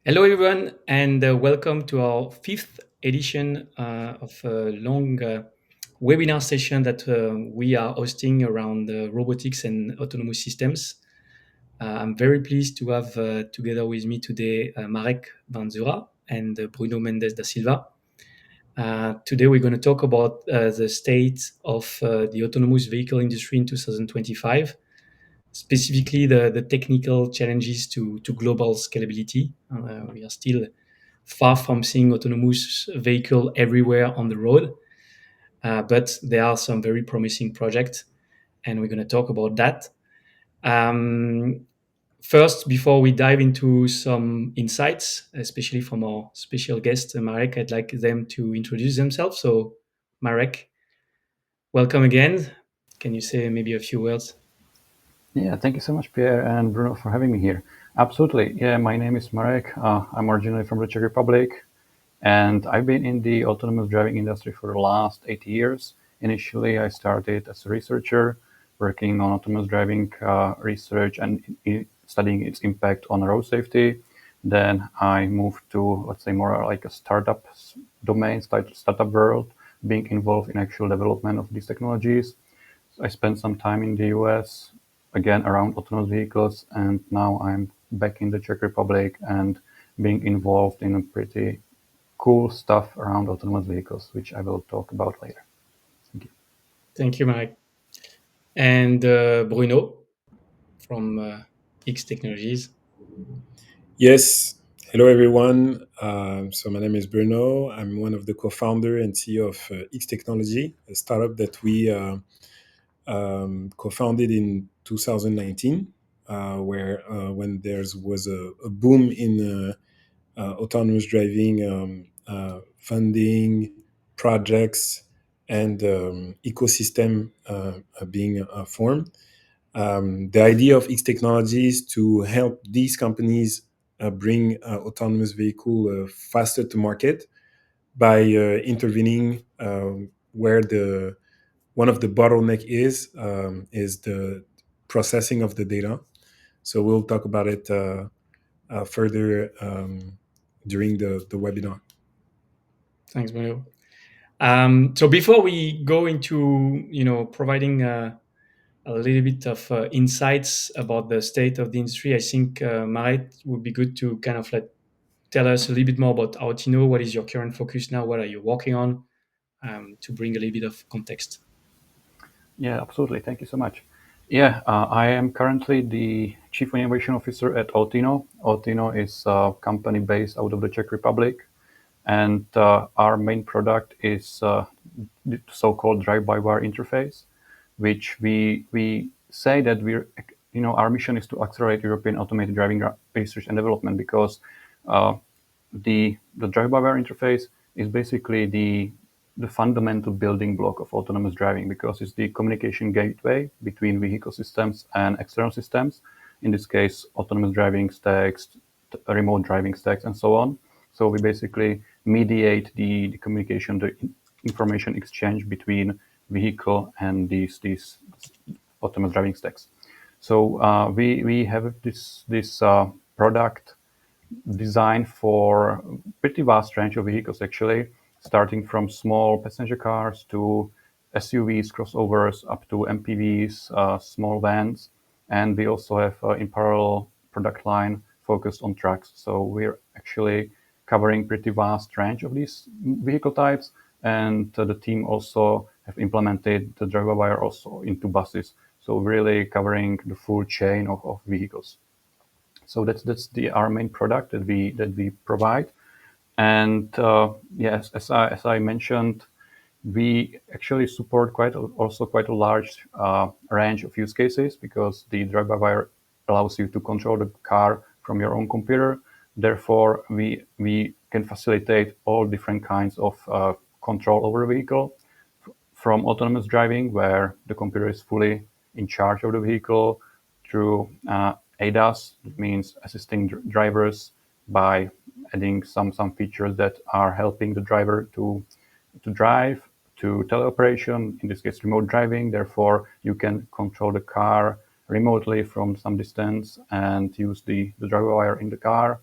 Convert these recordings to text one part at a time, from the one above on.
Hello, everyone, and welcome to our fifth edition of a long webinar session that we are hosting around robotics and autonomous systems. I'm very pleased to have together with me today Marek Vanzura and Bruno Mendes Da Silva. Today, we're going to talk about the state of the autonomous vehicle industry in 2025, specifically the technical challenges to global scalability. We are still far from seeing autonomous vehicle everywhere on the road, but there are some very promising projects, and we're going to talk about that. Um, First, before we dive into some insights, especially from our special guest, Marek, I'd like them to introduce themselves. So, Marek, welcome again. Can you say maybe a few words? Yeah, thank you so much, Pierre and Bruno, for having me here. Absolutely. Yeah, my name is Marek. I'm originally from the Czech Republic, and I've been in the autonomous driving industry for the last 8 years. Initially, I started as a researcher, working on autonomous driving research and studying its impact on road safety. Then I moved to, let's say, more like a startup domain, startup world, being involved in actual development of these technologies. I spent some time in the US, again around autonomous vehicles, and now I'm back in the Czech Republic and being involved in a pretty cool stuff around autonomous vehicles, which I will talk about later. Thank you. Thank you, Marek. And Bruno from Heex Technologies. Yes. Hello, everyone. So my name is Bruno. I'm one of the co-founder and CEO of Heex Technology, a startup that we co-founded in 2019, where when there was a boom in autonomous driving funding projects and ecosystem being formed. The idea of X Technologies to help these companies bring autonomous vehicle faster to market by intervening where the one of the bottleneck is the processing of the data. So we'll talk about it further during the webinar. Thanks, Bruno. So before we go into providing a little bit of insights about the state of the industry, I think Marek would be good to kind of tell us a little bit more about autinno. What is your current focus now? What are you working on? To bring a little bit of context. Yeah, absolutely. Thank you so much. Yeah, I am currently the Chief Innovation Officer at autinno. autinno is a company based out of the Czech Republic, and our main product is the so-called drive-by-wire interface, which we say that our mission is to accelerate European automated driving research and development, because uh, the drive-by-wire interface is basically the fundamental building block of autonomous driving, because it's the communication gateway between vehicle systems and external systems. In this case, autonomous driving stacks, remote driving stacks, and so on. So we basically mediate the communication, the information exchange between vehicle and these autonomous driving stacks. So we have this product designed for pretty vast range of vehicles, actually, starting from small passenger cars to SUVs, crossovers, up to MPVs, small vans. And we also have in parallel product line focused on trucks. So we're actually covering pretty vast range of these vehicle types. And the team also have implemented the driver-by-wire also into buses. So really covering the full chain of vehicles. So that's our main product that we provide. And yes, as I mentioned, we actually support also quite a large range of use cases, because the drive-by-wire allows you to control the car from your own computer. Therefore, we can facilitate all different kinds of control over the vehicle, from autonomous driving, where the computer is fully in charge of the vehicle, through ADAS, that means assisting drivers by adding some features that are helping the driver to drive, to teleoperation, in this case remote driving. Therefore, you can control the car remotely from some distance and use the driver wire in the car.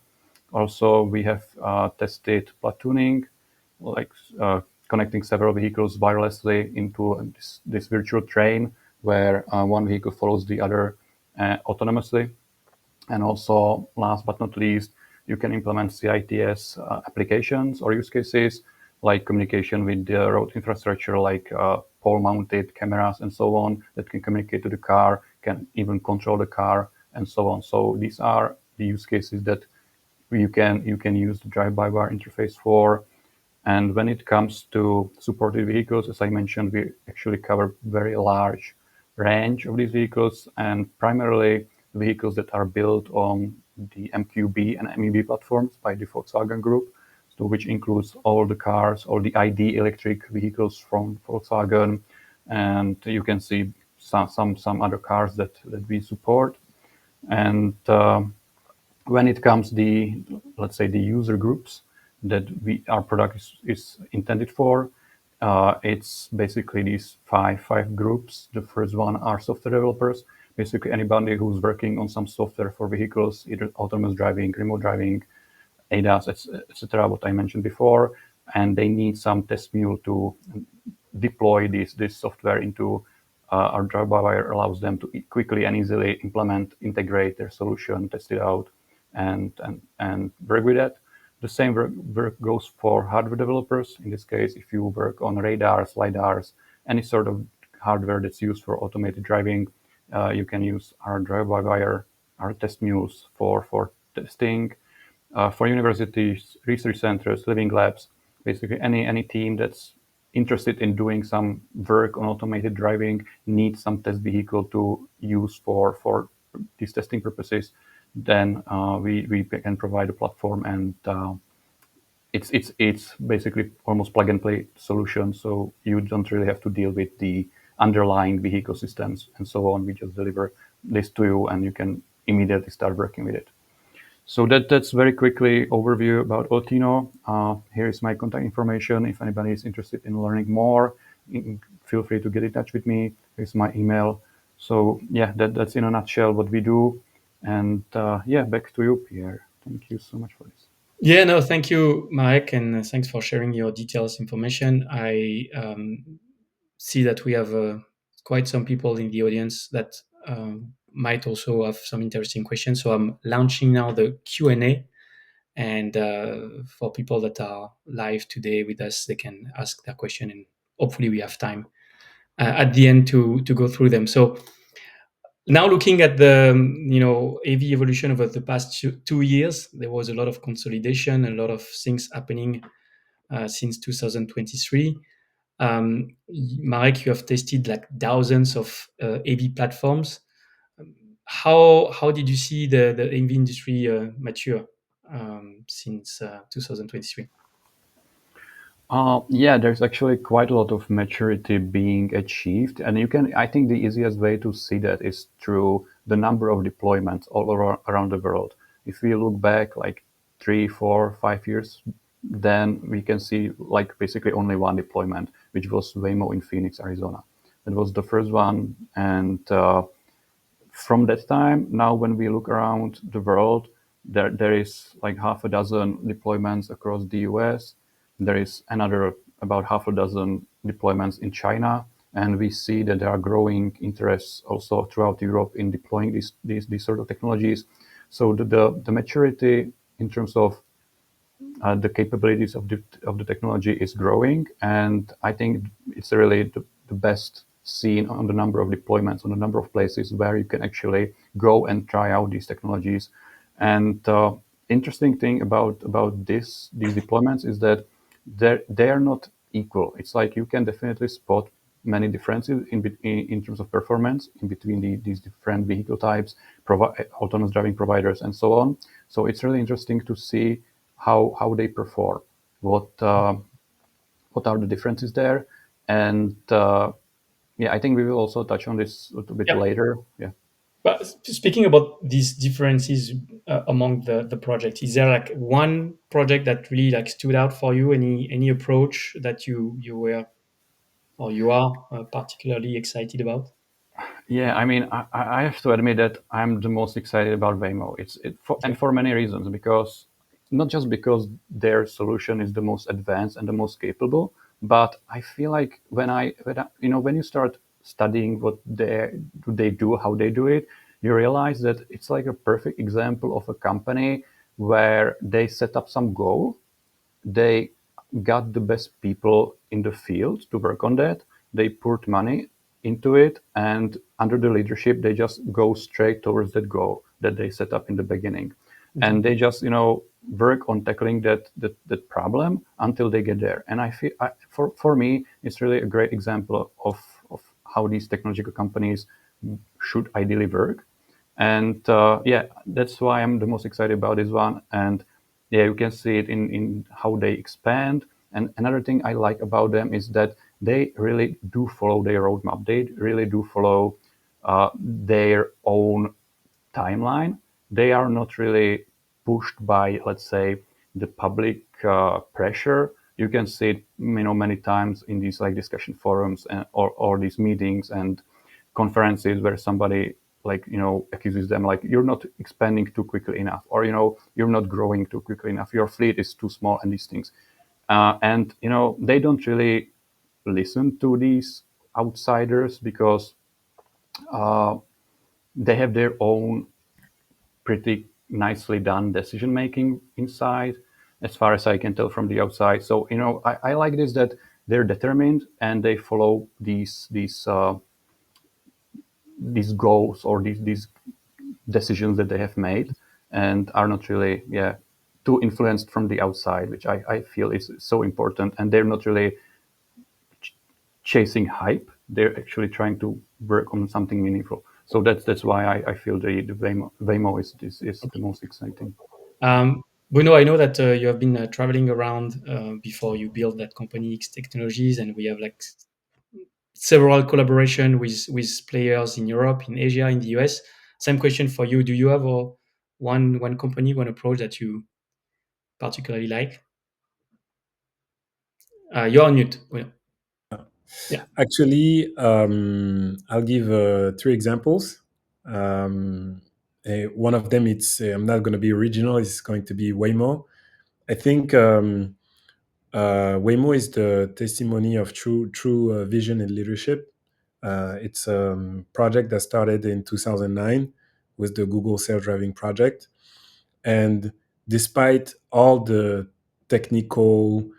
Also, we have tested platooning, like connecting several vehicles wirelessly into this virtual train where one vehicle follows the other autonomously. And also, last but not least, you can implement CITS applications or use cases like communication with the road infrastructure, like pole-mounted cameras and so on, that can communicate to the car, can even control the car, and so on. So these are the use cases that you can use the drive-by-wire interface for. And when it comes to supported vehicles, as I mentioned, we actually cover very large range of these vehicles, and primarily vehicles that are built on the MQB and MEB platforms by the Volkswagen Group, so which includes all the cars, all the ID electric vehicles from Volkswagen, and you can see some other cars that we support. And when it comes the, let's say, the user groups that our product is intended for, it's basically these five groups. The first one are software developers, basically anybody who's working on some software for vehicles, either autonomous driving, remote driving, ADAS, etc., what I mentioned before, and they need some test mule to deploy this software into our drive-by-wire allows them to quickly and easily implement, integrate their solution, test it out, and work with that. The same work goes for hardware developers. In this case, if you work on radars, lidars, any sort of hardware that's used for automated driving, you can use our drive-by-wire, our test mules for testing. For universities, research centers, living labs, basically any team that's interested in doing some work on automated driving needs some test vehicle to use for these testing purposes. Then we can provide a platform, and it's basically almost plug and play solution. So you don't really have to deal with the underlying vehicle systems and so on. We just deliver this to you, and you can immediately start working with it. So that's very quickly overview about autinno. Here is my contact information. If anybody is interested in learning more, feel free to get in touch with me. Here's my email. So yeah, that's in a nutshell what we do. And yeah, back to you, Pierre. Thank you so much for this. Yeah, no, thank you, Marek, and thanks for sharing your details information. I see that we have quite some people in the audience that might also have some interesting questions. So I'm launching now the Q&A, and for people that are live today with us, they can ask their question, and hopefully we have time at the end to go through them. So now looking at the AV evolution over the past 2 years, there was a lot of consolidation, a lot of things happening since 2023. Marek, you have tested like thousands of AV platforms. How did you see the AV industry mature since 2023? Yeah, there's actually quite a lot of maturity being achieved, and I think the easiest way to see that is through the number of deployments all around the world. If we look back like 3, 4, 5 years, then we can see like basically only one deployment, which was Waymo in Phoenix, Arizona. That was the first one, and from that time, now when we look around the world, there is like half a dozen deployments across the US. There is another about half a dozen deployments in China, and we see that there are growing interests also throughout Europe in deploying these sort of technologies. So the maturity in terms of the capabilities of the technology is growing, and I think it's really the best seen on the number of deployments, on the number of places where you can actually go and try out these technologies. And interesting thing about these deployments is that they are not equal. It's like you can definitely spot many differences in terms of performance in between these different vehicle types, autonomous driving providers, and so on. So it's really interesting to see how they perform, what are the differences there, and yeah, I think we will also touch on this a little bit Yeah. later. Yeah. But speaking about these differences among the project, is there like one project that really like stood out for you? Any approach that you were or you are particularly excited about? Yeah, I mean, I have to admit that I'm the most excited about Waymo. And Okay. for many reasons, because not just because their solution is the most advanced and the most capable, but I feel like when you start studying what they do, how they do it, you realize that it's like a perfect example of a company where they set up some goal, they got the best people in the field to work on that. They put money into it, and under the leadership, they just go straight towards that goal that they set up in the beginning, Okay. and they just work on tackling that problem until they get there. And I feel for me, it's really a great example of how these technological companies should ideally work. And yeah, that's why I'm the most excited about this one. And yeah, you can see it in how they expand. And another thing I like about them is that they really do follow their roadmap. They really do follow their own timeline. They are not really pushed by, let's say, the public pressure. You can see it, many times in these like discussion forums or these meetings and conferences where somebody like accuses them like you're not expanding too quickly enough, or you're not growing too quickly enough. Your fleet is too small, and these things. And they don't really listen to these outsiders because they have their own pretty nicely done decision making inside, as far as I can tell from the outside. So I like this, that they're determined and they follow these goals or these decisions that they have made, and are not really too influenced from the outside, which I feel is so important. And they're not really chasing hype. They're actually trying to work on something meaningful. So that's why I feel the Waymo is the Okay. most exciting. Bruno, I know that you have been traveling around before you built that company, Heex Technologies, and we have like several collaboration with players in Europe, in Asia, in the US. Same question for you. Do you have one company, one approach that you particularly like? You're on mute. Bruno. Yeah. Actually, I'll give three examples. Um, One of them, it's I'm not going to be original. It's going to be Waymo. I think Waymo is the testimony of true vision and leadership. It's a project that started in 2009 with the Google self-driving project, and despite all the technical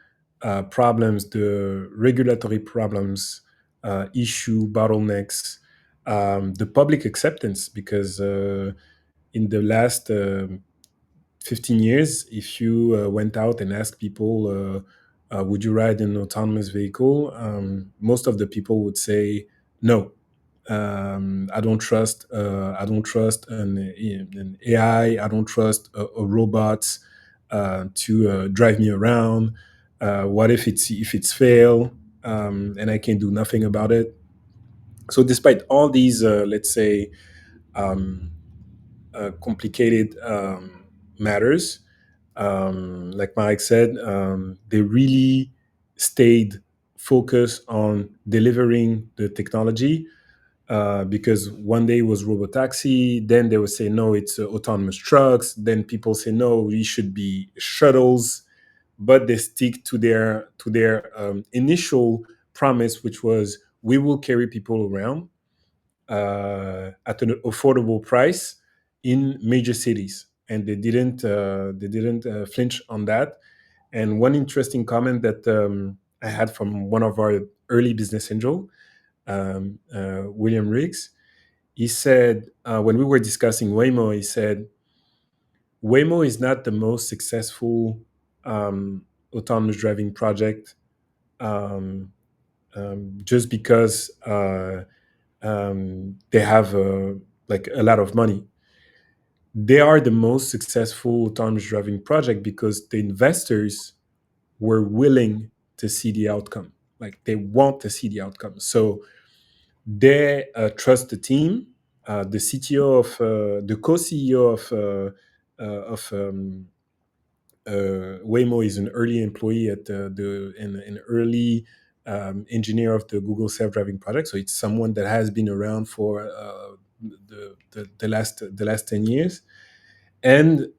problems, the regulatory problems, issue bottlenecks, the public acceptance, because in the last 15 years, if you went out and asked people, would you ride an autonomous vehicle? Most of the people would say no. I don't trust. I don't trust an AI. I don't trust a robot to drive me around. What if it's fail and I can do nothing about it? So, despite all these, let's say, um, complicated matters, like Marek said, they really stayed focused on delivering the technology, because one day it was robotaxi, then they would say no, it's autonomous trucks, then people say no, it should be shuttles, but they stick to their initial promise, which was we will carry people around at an affordable price in major cities, and they didn't flinch on that. And one interesting comment that I had from one of our early business angel, William Riggs, he said, when we were discussing Waymo, he said Waymo is not the most successful autonomous driving project, um, just because they have like a lot of money. They are the most successful autonomous driving project because the investors were willing to see the outcome. Like they want to see the outcome. So they trust the team. The CTO the co-CEO of Waymo is an early employee at an early engineer of the Google self-driving project. So it's someone that has been around for the last 10 years, And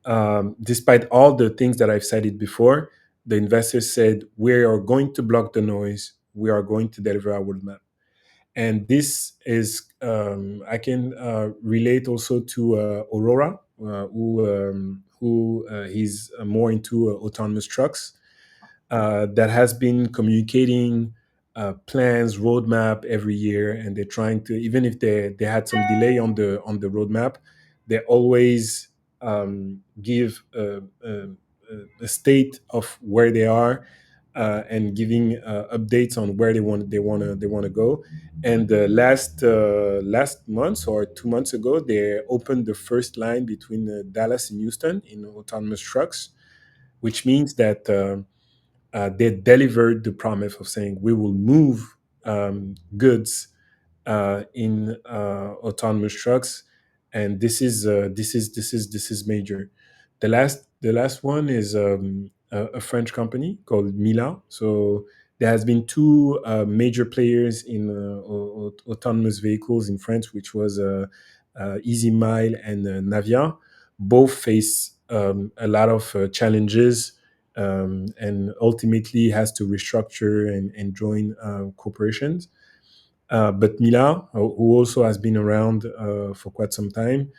despite all the things that I've cited before, the investors said, we are going to block the noise. We are going to deliver our roadmap. And this is, I can relate also to Aurora, who is more into autonomous trucks, that has been communicating plans, roadmap every year, and they're trying to, even if they had some delay on the roadmap, they always give a state of where they are, and giving updates on where they want to go. And last month or 2 months ago, they opened the first line between Dallas and Houston in autonomous trucks, which means that they delivered the promise of saying we will move goods in autonomous trucks, and this is major. The last one is a French company called Mila. So there has been two major players in autonomous vehicles in France, which was Easy Mile and Navia. Both face a lot of challenges, and ultimately has to restructure and join corporations. But Mila, who also has been around for quite some time,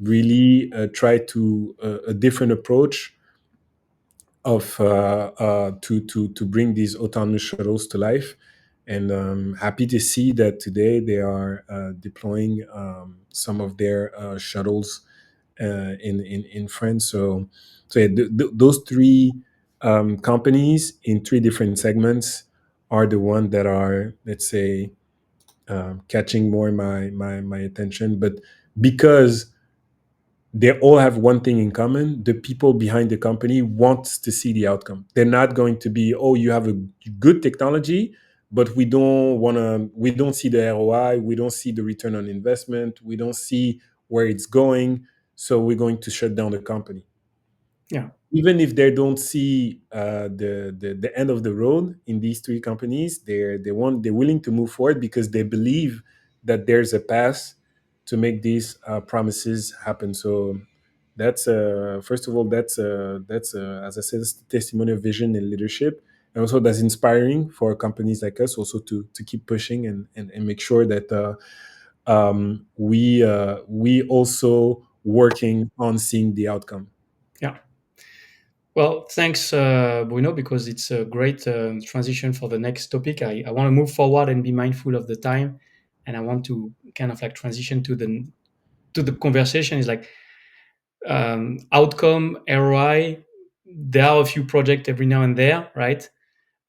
really tried to a different approach of to bring these autonomous shuttles to life. And happy to see that today they are deploying some of their shuttles in France. So yeah, those three companies in three different segments are the one that are, let's say, catching more my attention. But because they all have one thing in common, the people behind the company wants to see the outcome. They're not going to be, oh, you have a good technology, but we don't see the ROI, we don't see the return on investment, we don't see where it's going, so we're going to shut down the company. Yeah. Even if they don't see the end of the road in these three companies, they're willing to move forward because they believe that there's a path to make these promises happen. So that's first of all, that's as I said, it's the testimony of vision and leadership, and also that's inspiring for companies like us also to keep pushing and make sure that we also working on seeing the outcome. Yeah. Well, thanks, Bruno, because it's a great transition for the next topic. I want to move forward and be mindful of the time, and I want to kind of like transition to the conversation. Is like outcome ROI. There are a few projects every now and there, right?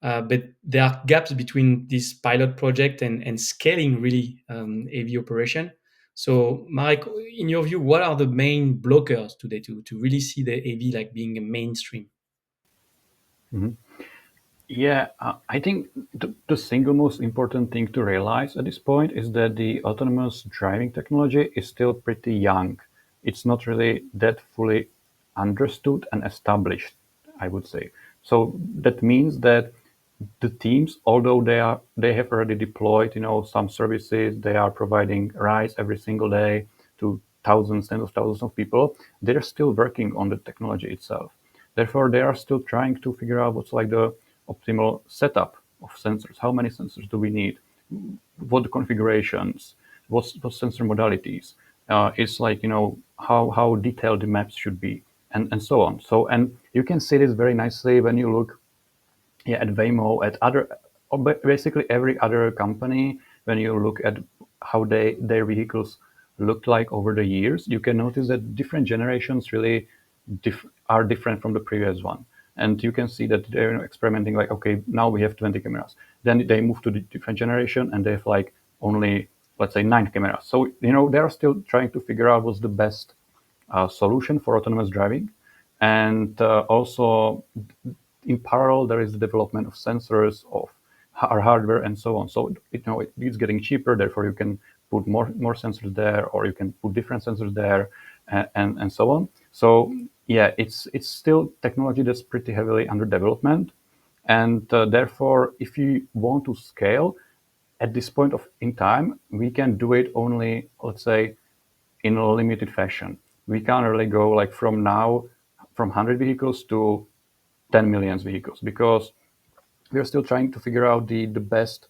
But there are gaps between this pilot project and scaling really AV operation. So, Marek, in your view, what are the main blockers today to really see the AV like being a mainstream? Mhm. Yeah, I think the single most important thing to realize at this point is that the autonomous driving technology is still pretty young. It's not really that fully understood and established, I would say. So that means that the teams, although they have already deployed, some services, they are providing rides every single day to thousands, tens of thousands of people. They're still working on the technology itself. Therefore, they are still trying to figure out what's like the optimal setup of sensors. How many sensors do we need? What configurations? What sensor modalities? It's like how detailed the maps should be, and so on. So and you can see this very nicely when you look, yeah, at Waymo, at other, or basically every other company. When you look at how their vehicles looked like over the years, you can notice that different generations really are different from the previous one. And you can see that they're experimenting, like, okay, now we have 20 cameras. Then they move to the different generation and they have like only, let's say, 9 cameras. So, they're still trying to figure out what's the best solution for autonomous driving. And also, in parallel, there is the development of sensors, of our hardware, and so on. So it's getting cheaper. Therefore, you can put more sensors there, or you can put different sensors there, and so on. So yeah, it's still technology that's pretty heavily under development, and therefore, if you want to scale at this point in time, we can do it only, let's say, in a limited fashion. we can't really go like from now from 100 vehicles to 10 million vehicles, because we're still trying to figure out the best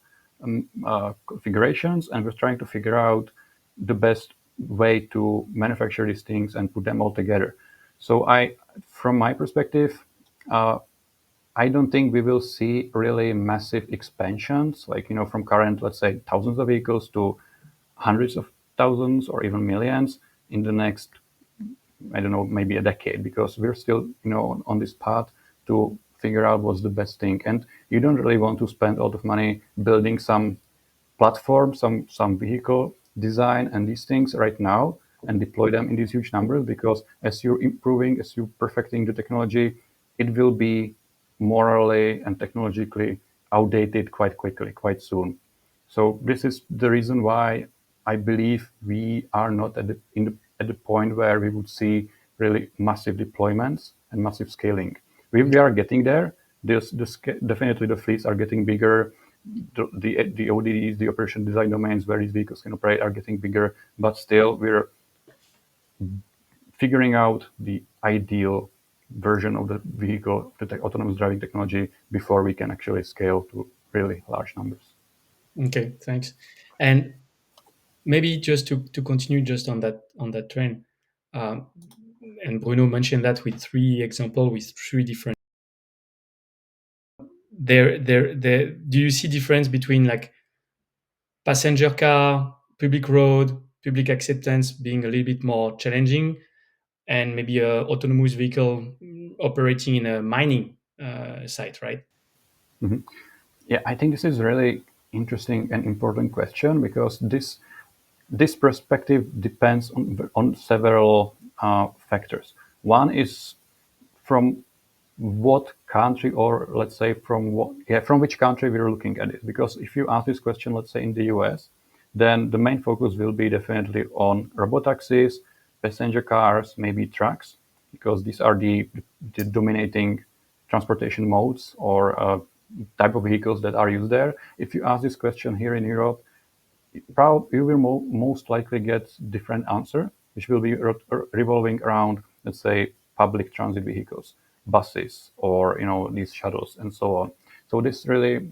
configurations, and we're trying to figure out the best way to manufacture these things and put them all together. So from my perspective, I don't think we will see really massive expansions, like, from current, let's say, thousands of vehicles to hundreds of thousands or even millions in the next, I don't know, maybe a decade, because we're still, on this path to figure out what's the best thing. And you don't really want to spend a lot of money building some platform, some vehicle design and these things right now and deploy them in these huge numbers, because as you're improving, as you're perfecting the technology, it will be morally and technologically outdated quite quickly, quite soon. So this is the reason why I believe we are not at the point where we would see really massive deployments and massive scaling. We are getting there. Definitely the fleets are getting bigger. The ODDs, the operation design domains where these vehicles can operate, are getting bigger, but still we're figuring out the ideal version of the vehicle, the autonomous driving technology, before we can actually scale to really large numbers. Okay, thanks. And maybe just to continue just on that trend, um, and Bruno mentioned that with three example with three different. There. Do you see difference between like passenger car, public road, public acceptance being a little bit more challenging, and maybe a autonomous vehicle operating in a mining site, right? Mhm. Yeah, I think this is really interesting and important question, because this perspective depends on several factors. One is from what country, or let's say from which country we're looking at it. Because if you ask this question, let's say in the US, then the main focus will be definitely on robotaxis, passenger cars, maybe trucks, because these are the dominating transportation modes or type of vehicles that are used there. If you ask this question here in Europe, you will most likely get different answer, which will be revolving around, let's say, public transit vehicles, buses, or these shuttles and so on. So this really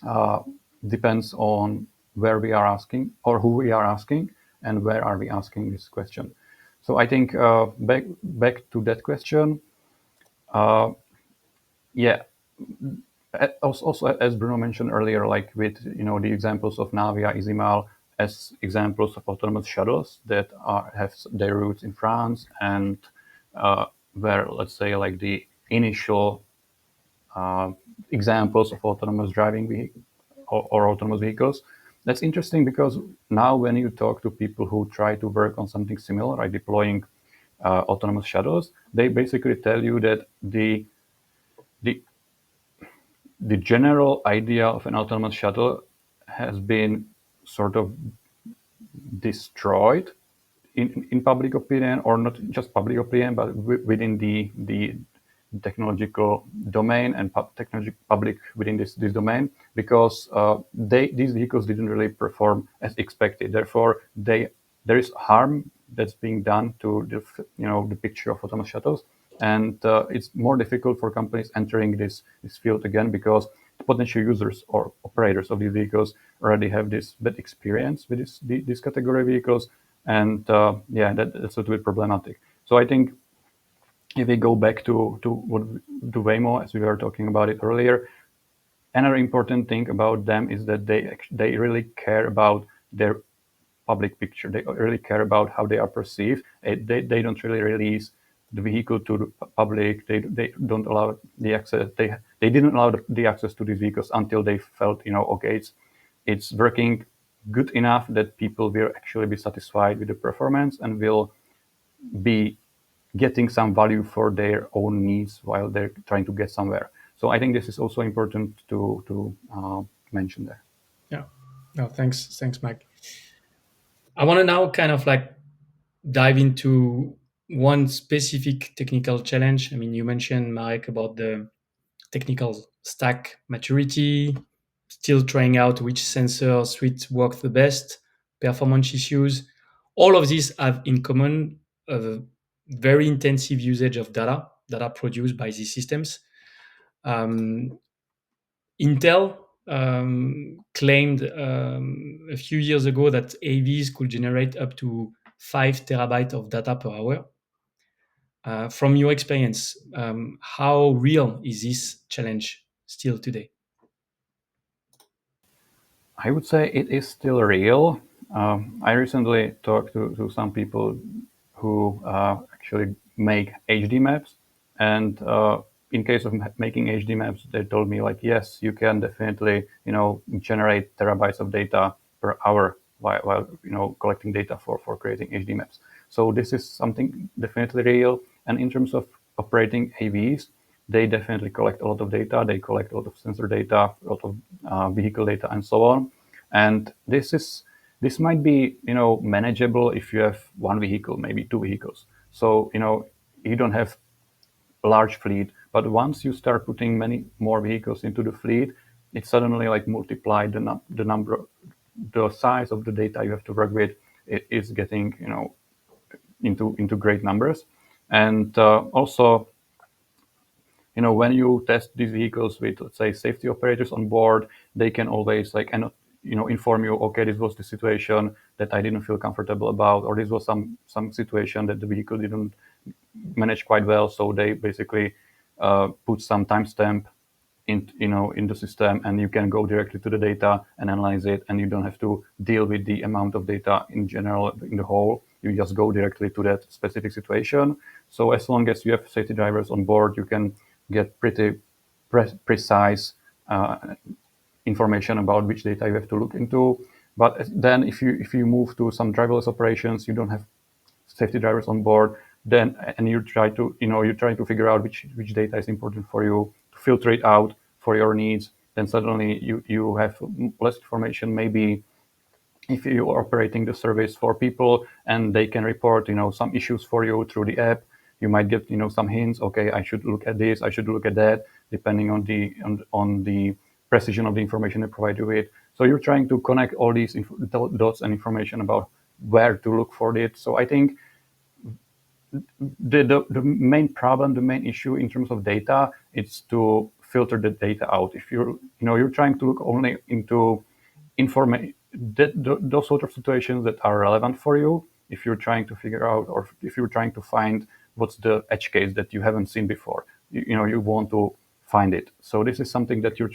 uh, depends on where we are asking, or who we are asking, and where are we asking this question. So I think back to that question. Uh, yeah, also, as Bruno mentioned earlier, like with the examples of Navia, Isimal as examples of autonomous shuttles that have their roots in France, and where, let's say, like the initial uh, examples of autonomous driving or autonomous vehicles. That's interesting, because now when you talk to people who try to work on something similar, like deploying autonomous shuttles, they basically tell you that the the general idea of an autonomous shuttle has been sort of destroyed in public opinion, or not just public opinion, but within the technological domain and public within this domain, because these vehicles didn't really perform as expected. Therefore, there is harm that's being done to the picture of autonomous shuttles, and it's more difficult for companies entering this field again, because potential users or operators of these vehicles already have this bad experience with this category of vehicles, and that's a little bit problematic. So I think if we go back to Waymo, as we were talking about it earlier, another important thing about them is that they really care about their public picture. They really care about how they are perceived. They don't really release the vehicle to the public. They don't allow the access. They didn't allow the access to these vehicles until they felt, okay, it's working good enough that people will actually be satisfied with the performance and will be getting some value for their own needs while they're trying to get somewhere. So I think this is also important to mention there. Yeah. No, thanks, Mike. I want to now kind of like dive into one specific technical challenge. I mean, you mentioned, Marek, about the technical stack maturity, still trying out which sensor suite works the best, performance issues. All of these have in common a very intensive usage of data produced by these systems. Um, Intel claimed a few years ago that AVs could generate up to 5 terabytes of data per hour. From your experience, how real is this challenge still today? I would say it is still real. I recently talked to some people who actually make HD maps, and in case of making HD maps, they told me like, yes, you can definitely generate terabytes of data per hour while collecting data for creating HD maps. So this is something definitely real. And in terms of operating AVs, they definitely collect a lot of data. They collect a lot of sensor data, a lot of vehicle data, and so on. And this might be manageable if you have one vehicle, maybe two vehicles. So you don't have a large fleet. But once you start putting many more vehicles into the fleet, it suddenly like multiply the number, the size of the data you have to work with. It is getting into great numbers, and also when you test these vehicles with, let's say, safety operators on board, they can always like and inform you, okay, this was the situation that I didn't feel comfortable about, or this was some situation that the vehicle didn't manage quite well. So they basically put some timestamp in the system, and you can go directly to the data and analyze it, and you don't have to deal with the amount of data in general in the whole. You just go directly to that specific situation. So as long as you have safety drivers on board, you can get pretty precise information about which data you have to look into. But then if you move to some driverless operations, you don't have safety drivers on board, then and you try to you're trying to figure out which data is important for you, to filter it out for your needs. Then suddenly you have less information. Maybe if you are operating the service for people and they can report some issues for you through the app, you might get some hints. Okay, I should look at this, I should look at that, depending on the precision of the information they provide you with. So you're trying to connect all these dots and information about where to look for it. So I think the main problem, the main issue in terms of data, is to filter the data out. If you're trying to look only into information, those sort of situations that are relevant for you. If you're trying to figure out, or if you're trying to find what's the edge case that you haven't seen before, you want to find it. So this is something that you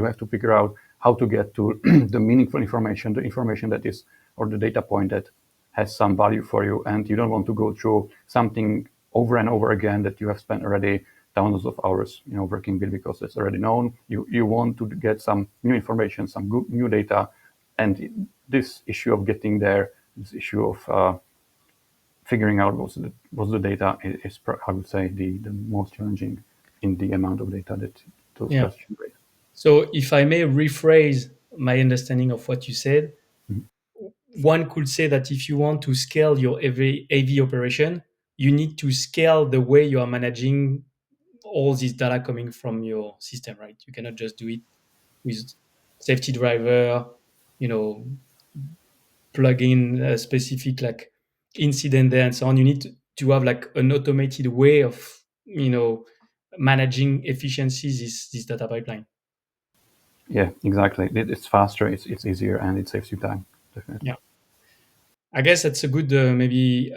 have to figure out how to get to the meaningful information, the information that is, or the data point that has some value for you, and you don't want to go through something over and over again that you have spent already thousands of hours working with, because it's already known. You want to get some new information, some good new data. And this issue of getting there, this issue of figuring out what's the data is, I would say, the most challenging in the amount of data that those Yeah. tests generate. So, if I may rephrase my understanding of what you said, Mhm. one could say that if you want to scale your every AV operation, you need to scale the way you are managing all this data coming from your system, right? You cannot just do it with safety driver, you know, plug in a specific like incident there and so on. You need to have like an automated way of, managing efficiencies this data pipeline. Yeah, exactly. It's faster, it's easier, and it saves you time, definitely. Yeah. I guess that's a good maybe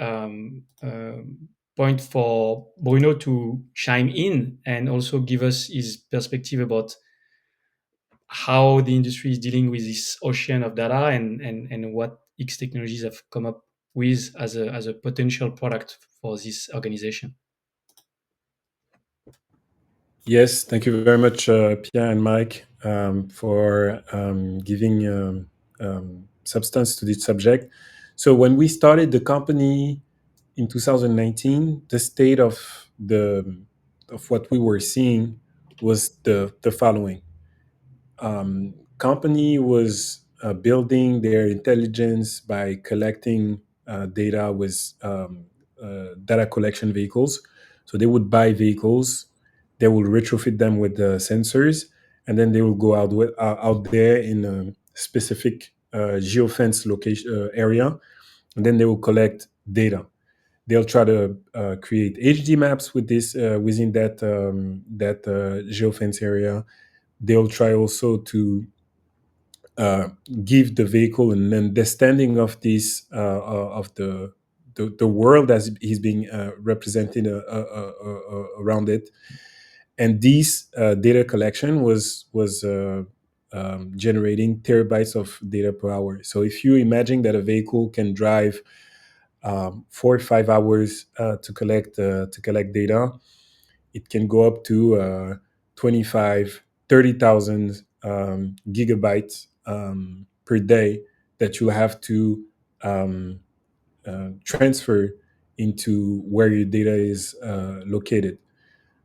point for Bruno to chime in and also give us his perspective about how the industry is dealing with this ocean of data, and what Heex Technologies have come up with as a potential product for this organization. Yes, thank you very much, Pierre and Mike, for giving substance to this subject. So when we started the company in 2019, the state of what we were seeing was the following. Company was building their intelligence by collecting data with data collection vehicles. So they would buy vehicles, they will retrofit them with the sensors, and then they will go out there in a specific geofence location area, and then they will collect data. They'll try to create HD maps with this within that geofence area. They'll try also to uh, give the vehicle an understanding of this of the world as is being represented around it. And this data collection was generating terabytes of data per hour. So if you imagine that a vehicle can drive 4 or 5 hours to collect data, it can go up to 25, 30,000 gigabytes per day that you have to transfer into where your data is located.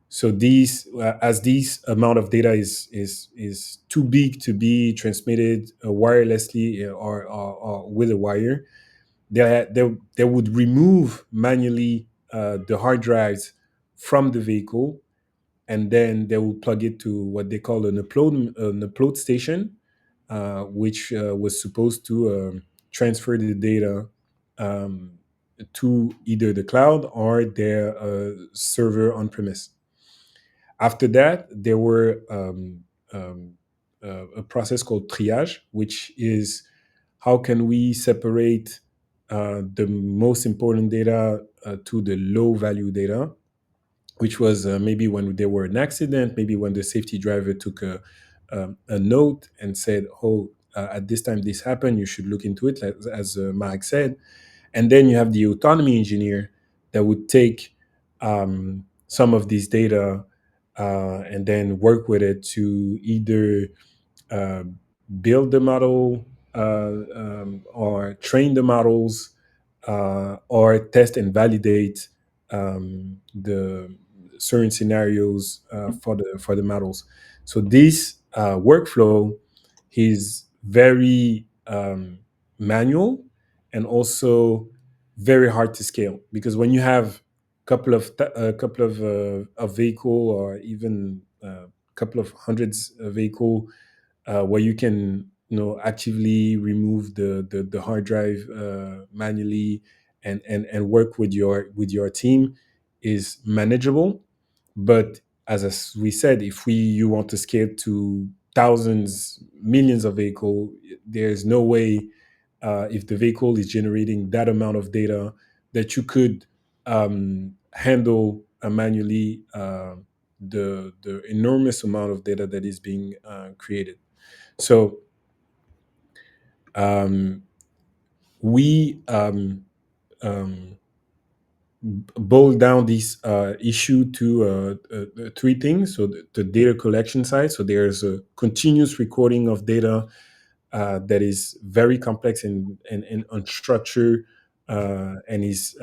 So these, as this amount of data is too big to be transmitted wirelessly or with a wire, they would remove manually the hard drives from the vehicle, and then they will plug it to what they call an upload station, which was supposed to transfer the data um, to either the cloud or their server on premise. After that, there were um, a process called triage, which is how can we separate the most important data to the low value data, which was maybe when there were an accident, maybe when the safety driver took a note and said, "Oh, at this time this happened. You should look into it," as Marek said. And then you have the autonomy engineer that would take some of these data and then work with it to either uh, build the model or train the models or test and validate the certain scenarios for the models. So this workflow is very manual and also very hard to scale, because when you have a couple of vehicle, or even a couple of hundreds of vehicle where you can actively remove the hard drive manually and work with your team, is manageable. But as we said, if we you want to scale to thousands, millions of vehicle, there's no way, if the vehicle is generating that amount of data, that you could handle manually the enormous amount of data that is being created. So um, we um, boil down this issue to three things. So the data collection side. So there's a continuous recording of data that is very complex and unstructured, and is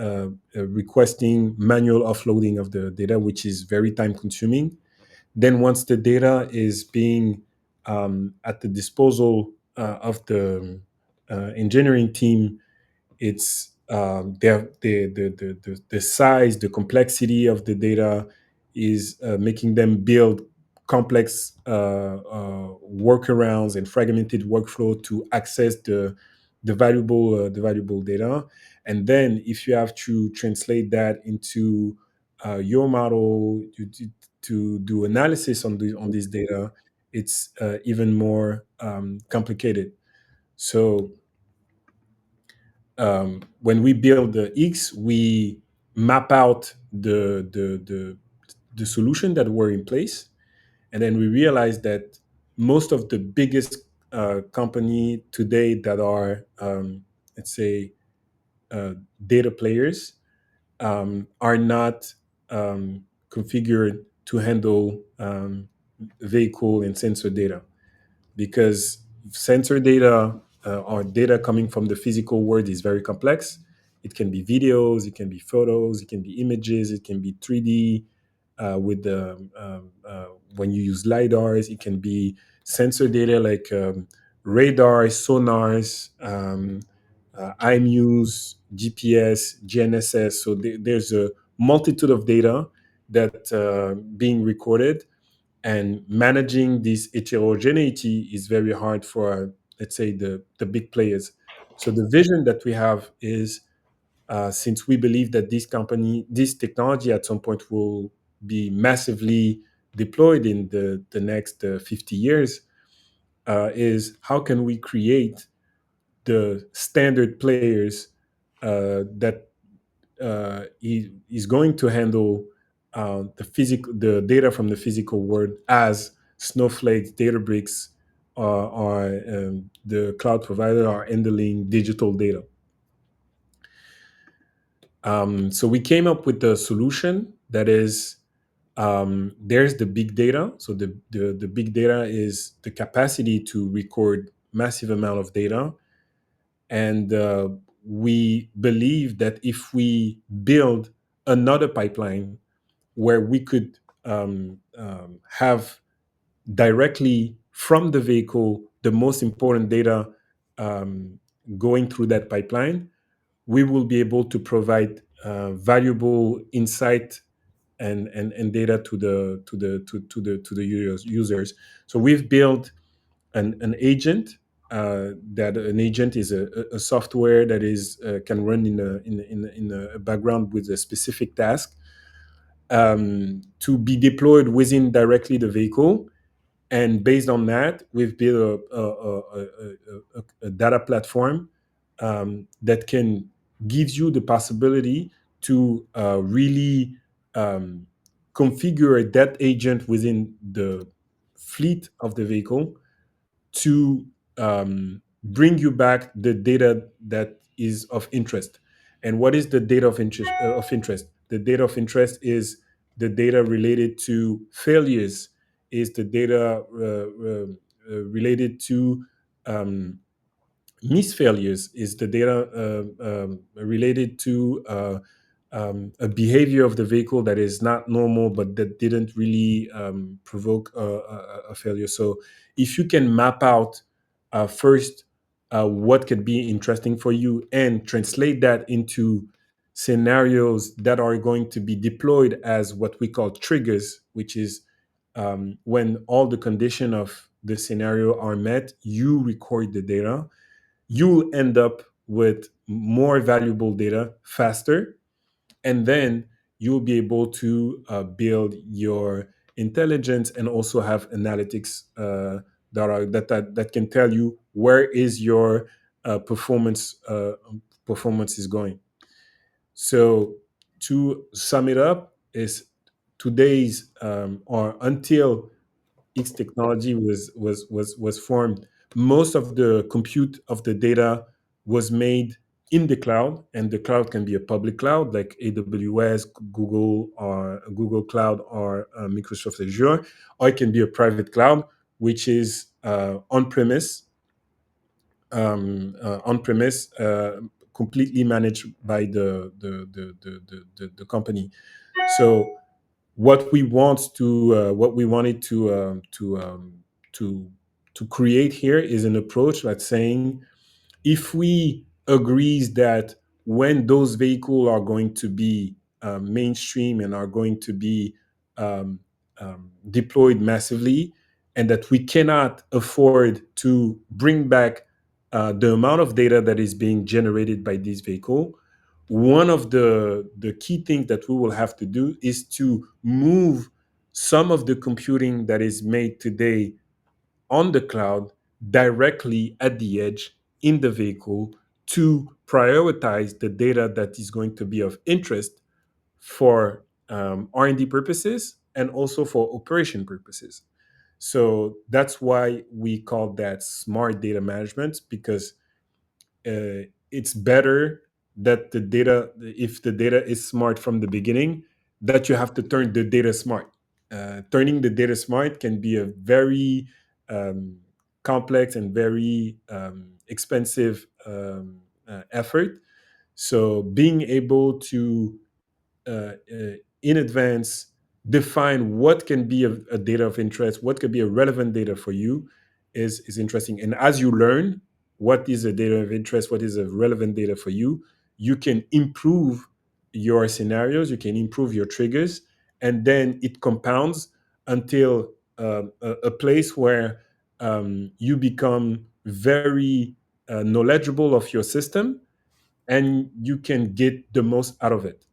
requesting manual offloading of the data, which is very time consuming. Then once the data is being at the disposal of the engineering team, it's the size, the complexity of the data is making them build complex workarounds and fragmented workflow to access the valuable data. And then if you have to translate that into your model to do analysis on this data, it's even more complicated. So when we build the X, we map out the solution that were in place, and then we realize that most of the biggest company today that are let's say uh, data players are not configured to handle vehicle and sensor data, because sensor data or data coming from the physical world is very complex. It can be videos, it can be photos, it can be images, it can be 3D with the when you use lidars. It can be sensor data like radar, sonars, IMUs, GPS, GNSS. So there's a multitude of data that being recorded, and managing this heterogeneity is very hard for, let's say, the big players. So the vision that we have is since we believe that this technology at some point will be massively deployed in the next 50 years, is how can we create the standard players that is going to handle the data from the physical world, as Snowflake, Databricks, or the cloud provider are handling digital data. So we came up with a solution that is, there's the big data. So the big data is the capacity to record massive amount of data. And we believe that if we build another pipeline where we could have directly from the vehicle the most important data um, going through that pipeline, we will be able to provide valuable insight and data to the users. So we've built an agent. That an agent is a software that is can run in a background with a specific task, to be deployed within directly the vehicle. And based on that, we've built a data platform that can gives you the possibility to really um, configure that agent within the fleet of the vehicle to bring you back the data that is of interest. And what is the data of interest? The data of interest is the data related to failures, is the data related to um, misfailures, is the data related to a behavior of the vehicle that is not normal, but that didn't really provoke a failure. So if you can map out first what could be interesting for you and translate that into scenarios that are going to be deployed as what we call triggers, which is when all the condition of the scenario are met, you record the data, you'll end up with more valuable data faster, and then you'll be able to build your intelligence and also have analytics that can tell you where is your performance is going. So to sum it up, is today's or until Heex technology was formed, most of the compute of the data was made in the cloud, and the cloud can be a public cloud like AWS, Google, or Google Cloud, or Microsoft Azure, or it can be a private cloud, which is on premise, completely managed by the company. So what we wanted to create here is an approach that's saying, if we agrees that when those vehicles are going to be mainstream and are going to be um, deployed massively, and that we cannot afford to bring back the amount of data that is being generated by this vehicle, one of the key things that we will have to do is to move some of the computing that is made today on the cloud directly at the edge in the vehicle, to prioritize the data that is going to be of interest for R&D purposes and also for operation purposes. So that's why we call that smart data management, because it's better that the data, if the data is smart from the beginning, that you have to turn the data smart. Turning the data smart can be a very um, complex and very expensive effort. So being able to in advance define what can be a data of interest, what could be a relevant data for you, is interesting. And as you learn what is a data of interest, what is a relevant data for you, you can improve your scenarios, you can improve your triggers, and then it compounds until a place where you become very knowledgeable of your system, and you can get the most out of it.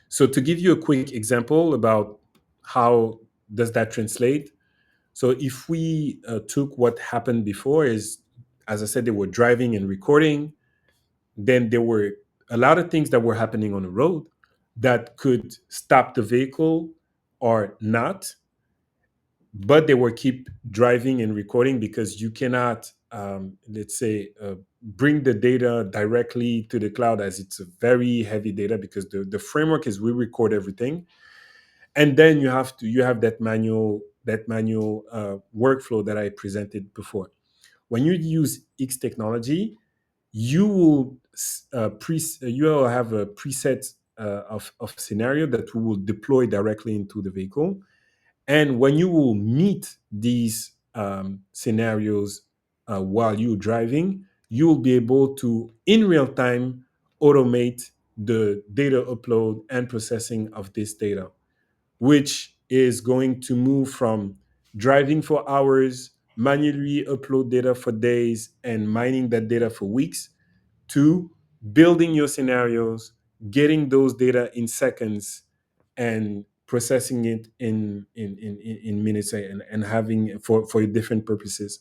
So to give you a quick example about how does that translate, so if we took what happened before is, as I said, they were driving and recording, then there were a lot of things that were happening on the road that could stop the vehicle or not, but they will keep driving and recording because you cannot, let's say, bring the data directly to the cloud, as it's a very heavy data, because the framework is we record everything, and then you have that manual workflow that I presented before. When you use X technology, you will you will have a preset of scenario that we will deploy directly into the vehicle, and when you will meet these scenarios while you're driving, you will be able to, in real time, automate the data upload and processing of this data, which is going to move from driving for hours, manually upload data for days, and mining that data for weeks, to building your scenarios, getting those data in seconds, and processing it in minutes, and having for different purposes.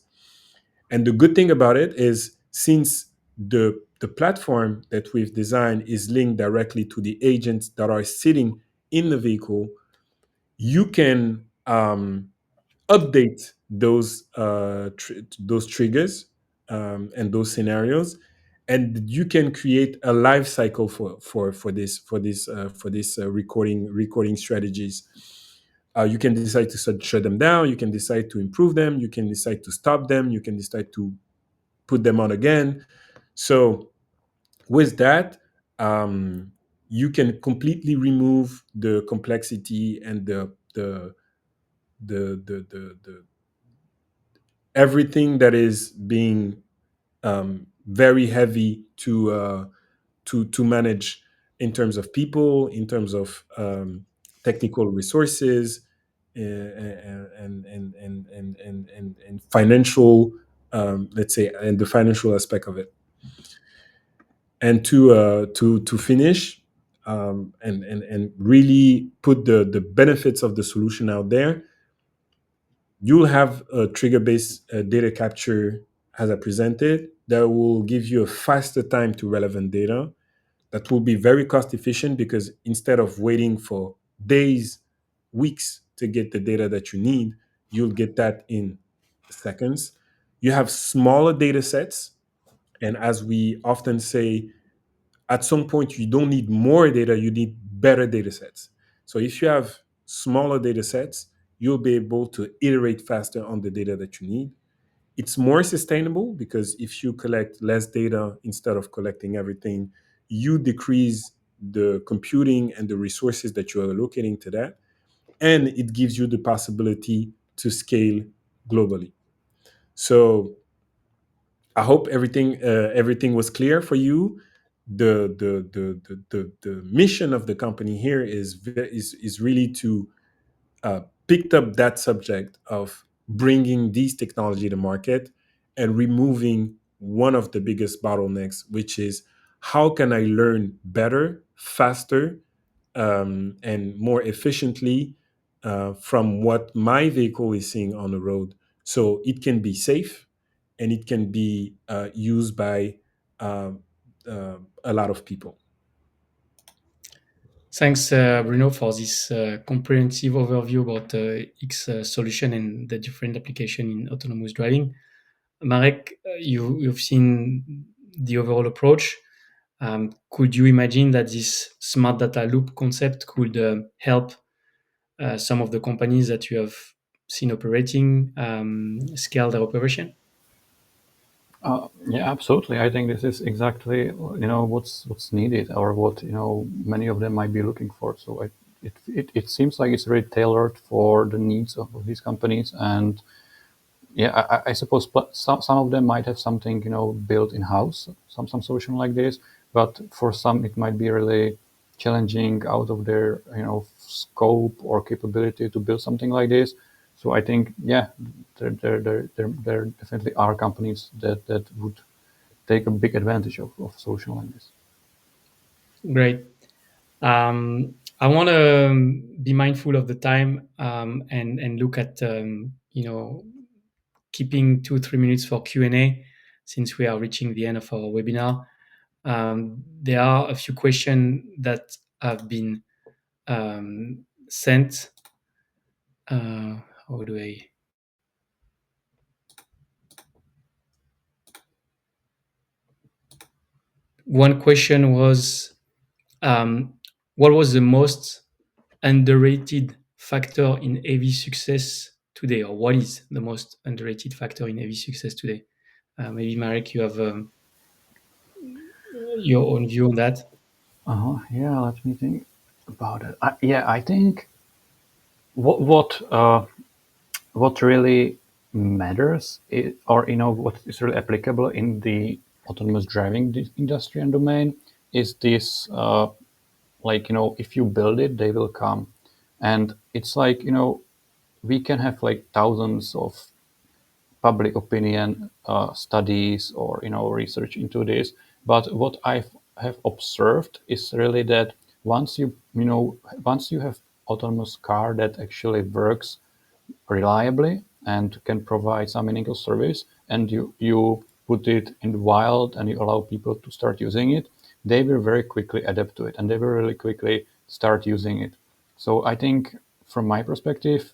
And the good thing about it is, since the platform that we've designed is linked directly to the agents that are sitting in the vehicle, you can update those triggers and those scenarios, and you can create a life cycle for this recording strategies. You can decide to shut them down. You can decide to improve them. You can decide to stop them. You can decide to put them on again. So with that, you can completely remove the complexity and the everything that is being very heavy to manage, in terms of people, in terms of technical resources, and financial, let's say, and the financial aspect of it. And to finish, and really put the benefits of the solution out there, you'll have a trigger based data capture, as I presented, that will give you a faster time to relevant data, that will be very cost efficient, because instead of waiting for days, weeks to get the data that you need, you'll get that in seconds. You have smaller data sets, and as we often say, at some point you don't need more data, you need better data sets. So if you have smaller data sets, you'll be able to iterate faster on the data that you need. It's more sustainable, because if you collect less data instead of collecting everything, you decrease the computing and the resources that you are allocating to that, and it gives you the possibility to scale globally. So I hope everything was clear for you. The mission of the company here is really to picked up that subject of bringing these technology to market, and removing one of the biggest bottlenecks, which is, how can I learn better, faster, and more efficiently from what my vehicle is seeing on the road, so it can be safe, and it can be used by uh, a lot of people. Thanks, Bruno, for this comprehensive overview about X solution and the different application in autonomous driving. Marek, you've seen the overall approach. Could you imagine that this smart data loop concept could help some of the companies that you have seen operating scale their operation? Yeah, absolutely. I think this is exactly what's needed, or what many of them might be looking for. So it seems like it's very tailored for the needs of these companies. And yeah, I suppose some of them might have something built in house, some solution like this, but for some it might be really challenging, out of their scope or capability to build something like this. So I think, yeah, there definitely are companies that would take a big advantage of social like this. Great. I want to be mindful of the time, and look at, keeping 2 3 minutes for Q&A, since we are reaching the end of our webinar. There are a few questions that have been sent. How do I? One question was, what was the most underrated factor in AV success today, or what is the most underrated factor in AV success today? Maybe Marek, you have your own view on that. Yeah, let me think about it. Yeah, I think what really matters, or what is really applicable in the autonomous driving industry and domain, is this like if you build it, they will come. And it's like we can have like thousands of public opinion studies or research into this. But what I have observed is really that once you have autonomous car that actually works reliably and can provide some meaningful service, and you put it in the wild and you allow people to start using it, they will very quickly adapt to it and they will really quickly start using it. So I think from my perspective,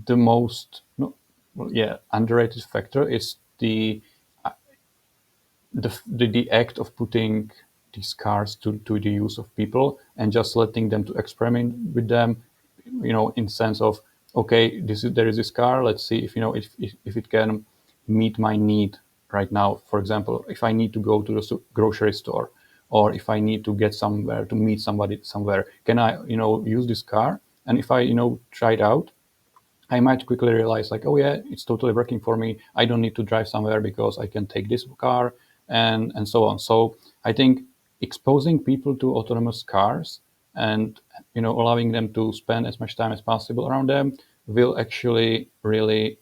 the most no, well, yeah, underrated factor is the act of putting these cars to the use of people and just letting them to experiment with them, in sense of, okay, there is this car, let's see if it can meet my need right now. For example, if I need to go to the grocery store, or if I need to get somewhere to meet somebody somewhere, can I use this car? And if I try it out, I might quickly realize, like, oh yeah, it's totally working for me. I don't need to drive somewhere because I can take this car, and so on. So I think exposing people to autonomous cars and allowing them to spend as much time as possible around them will actually really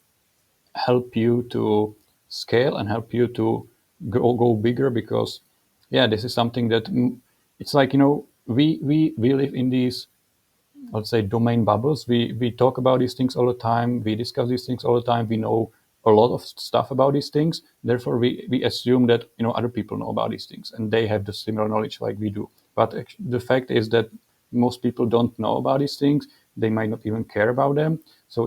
help you to scale and help you to go bigger. Because yeah, this is something that it's like we live in these, let's say, domain bubbles. We talk about these things all the time. We discuss these things all the time. We know a lot of stuff about these things. Therefore, we assume that other people know about these things and they have the similar knowledge like we do. But the fact is that most people don't know about these things. They might not even care about them. So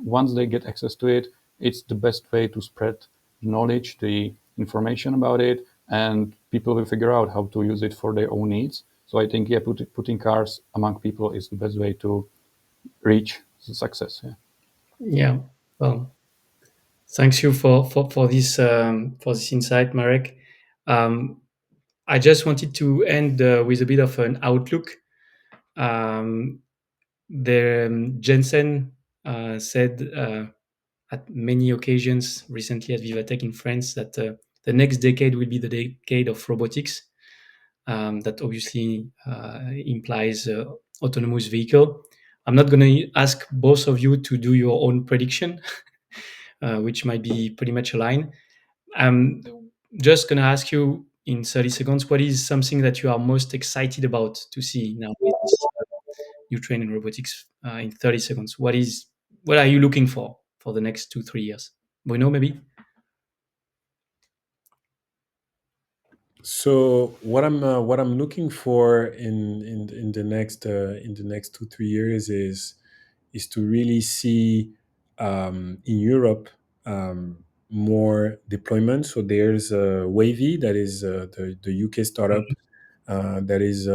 once they get access to it, it's the best way to spread knowledge, the information about it, and people will figure out how to use it for their own needs. So I think, yeah, putting cars among people is the best way to reach success. Yeah. Yeah. Well, thanks you for this insight, Marek. Um, I just wanted to end with a bit of an outlook. Um, Jensen said at many occasions recently at Vivatech in France that the next decade will be the decade of robotics. That obviously implies autonomous vehicle. I'm not going to ask both of you to do your own prediction, which might be pretty much aligned. I'm just going to ask you in 30 seconds, what is something that you are most excited about to see now with this new trend in robotics? In 30 seconds, what are you looking for the next 2 3 years? Bruno, maybe. So what I'm looking for in the next 2 3 years is to really see in Europe more deployment. So there's Wavy, that is the UK startup that is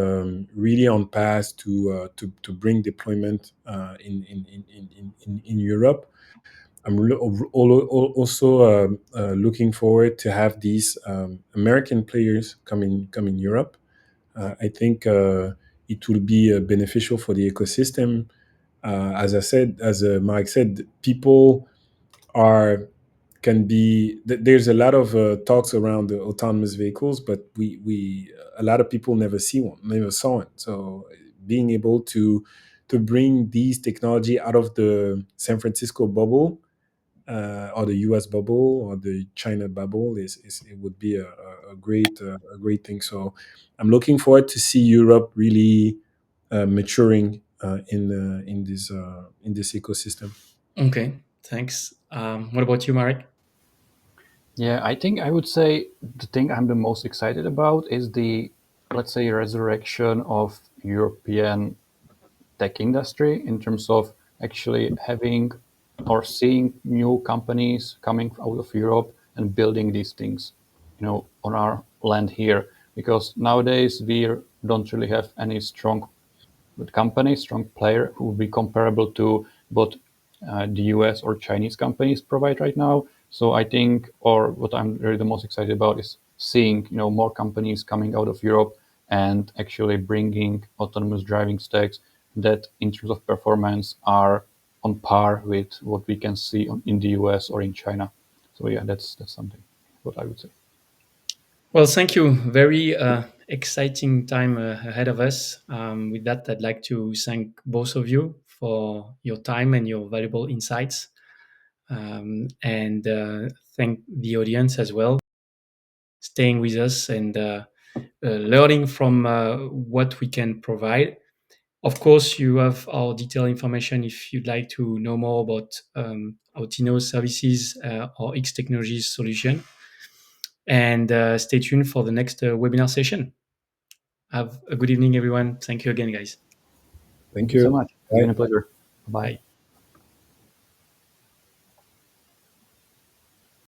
really on path to bring deployment in Europe. I'm also looking forward to have these American players come in Europe. I think it will be beneficial for the ecosystem. As Mike said, people are can be. There's a lot of talks around the autonomous vehicles, but we a lot of people never saw one. So being able to bring these technology out of the San Francisco bubble or the US bubble or the China bubble is it would be a great thing. So I'm looking forward to see Europe really maturing in this ecosystem. Okay, thanks. What about you, Marek? Yeah, I think I would say the thing I'm the most excited about is the, let's say, resurrection of European tech industry in terms of actually having or seeing new companies coming out of Europe and building these things, on our land here. Because nowadays we don't really have any strong company, strong player who would be comparable to what the US or Chinese companies provide right now. So I think, or what I'm really the most excited about is seeing, more companies coming out of Europe and actually bringing autonomous driving stacks that, in terms of performance, are on par with what we can see in the US or in China. So yeah, that's something what I would say. Well, thank you. Very exciting time ahead of us. With that, I'd like to thank both of you for your time and your valuable insights, and thank the audience as well, staying with us and learning from what we can provide. Of course, you have our detailed information if you'd like to know more about autinno services or Heex Technologies solution. And stay tuned for the next webinar session. Have a good evening, everyone. Thank you again, guys. Thank Thank you so you. much. It's been a Bye. pleasure. Bye. Bye.